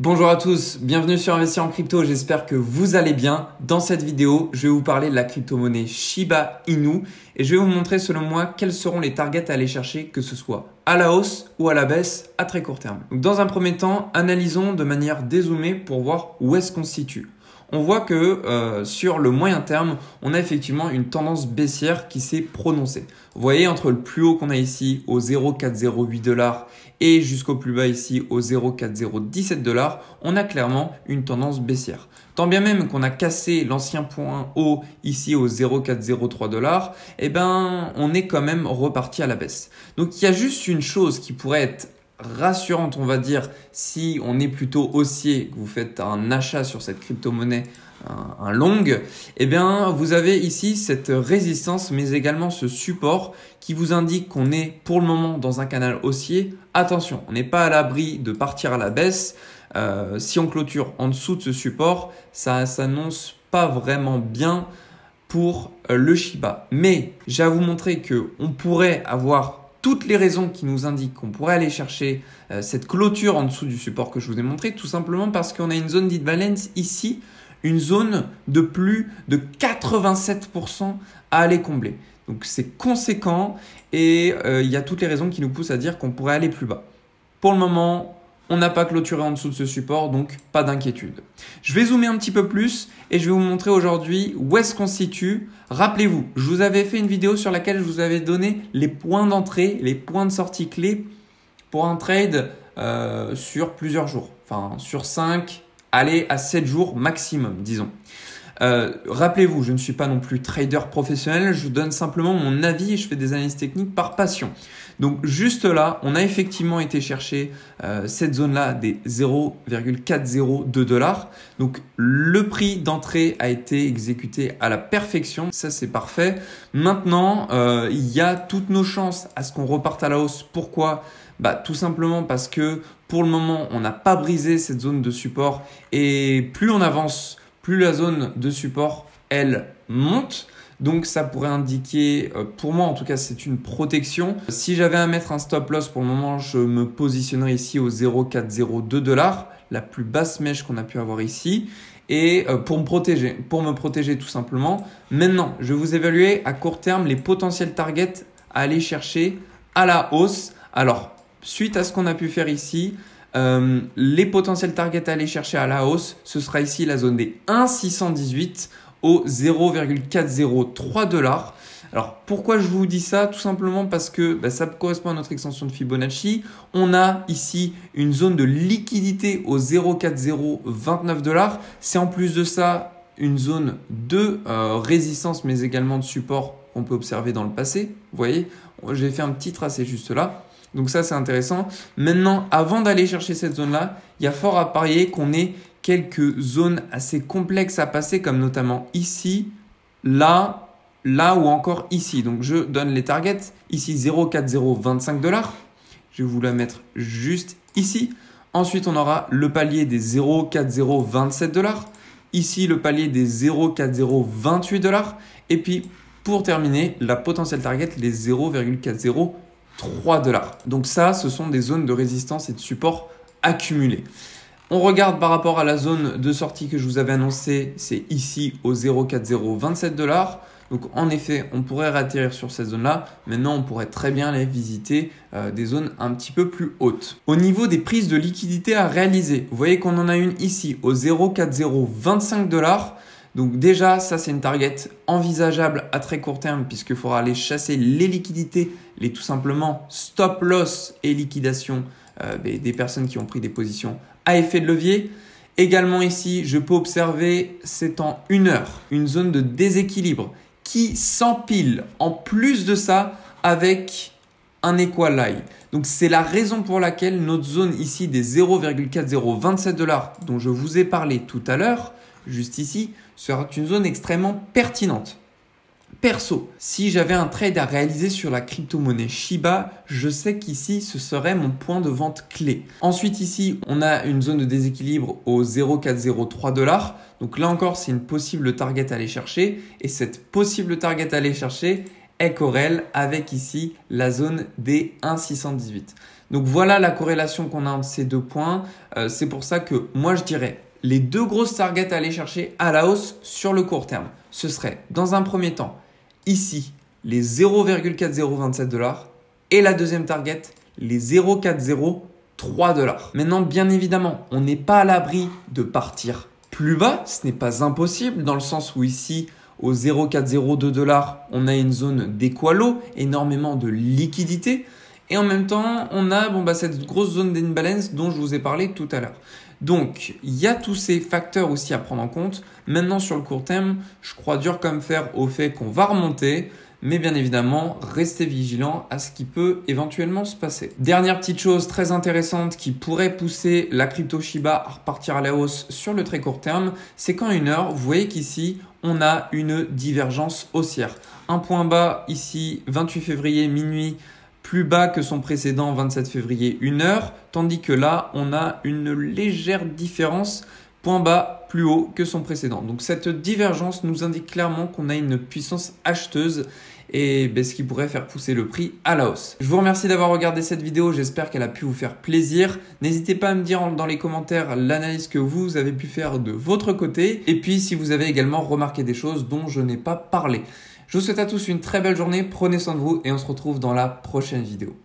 Bonjour à tous, bienvenue sur Investir en crypto, j'espère que vous allez bien. Dans cette vidéo, je vais vous parler de la crypto-monnaie Shiba Inu et je vais vous montrer selon moi quels seront les targets à aller chercher, que ce soit à la hausse ou à la baisse à très court terme. Donc, dans un premier temps, analysons de manière dézoomée pour voir où est-ce qu'on se situe. On voit que sur le moyen terme, on a effectivement une tendance baissière qui s'est prononcée. Vous voyez, entre le plus haut qu'on a ici au 0,408 $ et jusqu'au plus bas ici au 0,4017 $, on a clairement une tendance baissière. Tant bien même qu'on a cassé l'ancien point haut ici au 0,403 $, eh ben, on est quand même reparti à la baisse. Donc, il y a juste une chose qui pourrait être rassurante, on va dire, si on est plutôt haussier, que vous faites un achat sur cette crypto-monnaie, un long, eh bien, vous avez ici cette résistance, mais également ce support qui vous indique qu'on est pour le moment dans un canal haussier. Attention, on n'est pas à l'abri de partir à la baisse. Si on clôture en dessous de ce support, ça s'annonce pas vraiment bien pour le Shiba. Mais j'ai à vous montrer qu'on pourrait avoir toutes les raisons qui nous indiquent qu'on pourrait aller chercher cette clôture en dessous du support que je vous ai montré, tout simplement parce qu'on a une zone d'imbalance ici, une zone de plus de 87% à aller combler. Donc c'est conséquent et il y a toutes les raisons qui nous poussent à dire qu'on pourrait aller plus bas. Pour le moment, on n'a pas clôturé en dessous de ce support, donc pas d'inquiétude. Je vais zoomer un petit peu plus et je vais vous montrer aujourd'hui où est-ce qu'on se situe. Rappelez-vous, je vous avais fait une vidéo sur laquelle je vous avais donné les points d'entrée, les points de sortie clés pour un trade sur plusieurs jours. Enfin, sur 5, allez à 7 jours maximum, disons. Rappelez-vous, je ne suis pas non plus trader professionnel, je vous donne simplement mon avis et je fais des analyses techniques par passion. Donc juste là, on a effectivement été chercher cette zone-là des 0,402 $. Donc le prix d'entrée a été exécuté à la perfection, ça c'est parfait. Maintenant, il y a toutes nos chances à ce qu'on reparte à la hausse. Pourquoi ? Tout simplement parce que pour le moment, on n'a pas brisé cette zone de support et plus on avance, plus la zone de support, elle, monte. Donc, ça pourrait indiquer, pour moi en tout cas, c'est une protection. Si j'avais à mettre un stop loss pour le moment, je me positionnerais ici au 0,402 $, la plus basse mèche qu'on a pu avoir ici. Et pour me protéger tout simplement. Maintenant, je vais vous évaluer à court terme les potentiels targets à aller chercher à la hausse. Alors, suite à ce qu'on a pu faire ici, les potentiels targets à aller chercher à la hausse, ce sera ici la zone des 1,618 au 0,403 $. Alors pourquoi je vous dis ça? Tout simplement parce que ça correspond à notre extension de Fibonacci. On a ici une zone de liquidité au 0,4029 $. C'est en plus de ça une zone de résistance mais également de support qu'on peut observer dans le passé. Vous voyez, j'ai fait un petit tracé juste là. Donc ça, c'est intéressant. Maintenant, avant d'aller chercher cette zone-là, il y a fort à parier qu'on ait quelques zones assez complexes à passer, comme notamment ici, là ou encore ici. Donc, je donne les targets. Ici, 0,4025 $. Je vais vous la mettre juste ici. Ensuite, on aura le palier des 0,4027 $. Ici, le palier des 0,4028 $. Et puis, pour terminer, la potentielle target, les 0,40 $. Donc ça, ce sont des zones de résistance et de support accumulées. On regarde par rapport à la zone de sortie que je vous avais annoncée, c'est ici au 0,4027 $. Donc en effet, on pourrait réatterrir sur cette zone-là. Maintenant, on pourrait très bien aller visiter des zones un petit peu plus hautes. Au niveau des prises de liquidité à réaliser, vous voyez qu'on en a une ici au 0,4025 $. Donc déjà, ça c'est une target envisageable à très court terme puisqu'il faudra aller chasser les liquidités, les tout simplement stop loss et liquidation des personnes qui ont pris des positions à effet de levier. Également ici, je peux observer, c'est en 1 heure, une zone de déséquilibre qui s'empile en plus de ça avec un equal high. Donc c'est la raison pour laquelle notre zone ici des 0,4027 $, dont je vous ai parlé tout à l'heure, juste ici, sera une zone extrêmement pertinente. Perso, si j'avais un trade à réaliser sur la crypto-monnaie Shiba, je sais qu'ici, ce serait mon point de vente clé. Ensuite, ici, on a une zone de déséquilibre au 0,403 $. Donc là encore, c'est une possible target à aller chercher. Et cette possible target à aller chercher, est corrèle avec ici la zone des 1,618. Donc voilà la corrélation qu'on a entre ces deux points. C'est pour ça que moi je dirais les deux grosses targets à aller chercher à la hausse sur le court terme. Ce serait dans un premier temps ici les 0,4027 $. Et la deuxième target, les 0,403 $. Maintenant, bien évidemment, on n'est pas à l'abri de partir plus bas. Ce n'est pas impossible dans le sens où ici, au 0,402 $, on a une zone d'équalo, énormément de liquidité. Et en même temps, on a cette grosse zone d'imbalance dont je vous ai parlé tout à l'heure. Donc, il y a tous ces facteurs aussi à prendre en compte. Maintenant, sur le court terme, je crois dur comme fer au fait qu'on va remonter. Mais bien évidemment, restez vigilant à ce qui peut éventuellement se passer. Dernière petite chose très intéressante qui pourrait pousser la crypto Shiba à repartir à la hausse sur le très court terme, c'est qu'en une heure, vous voyez qu'ici, on a une divergence haussière. Un point bas ici, 28 février minuit, plus bas que son précédent 27 février 1h, tandis que là, on a une légère différence, point bas plus haut que son précédent. Donc cette divergence nous indique clairement qu'on a une puissance acheteuse et ce qui pourrait faire pousser le prix à la hausse. Je vous remercie d'avoir regardé cette vidéo, j'espère qu'elle a pu vous faire plaisir. N'hésitez pas à me dire dans les commentaires l'analyse que vous avez pu faire de votre côté et puis si vous avez également remarqué des choses dont je n'ai pas parlé. Je vous souhaite à tous une très belle journée, prenez soin de vous et on se retrouve dans la prochaine vidéo.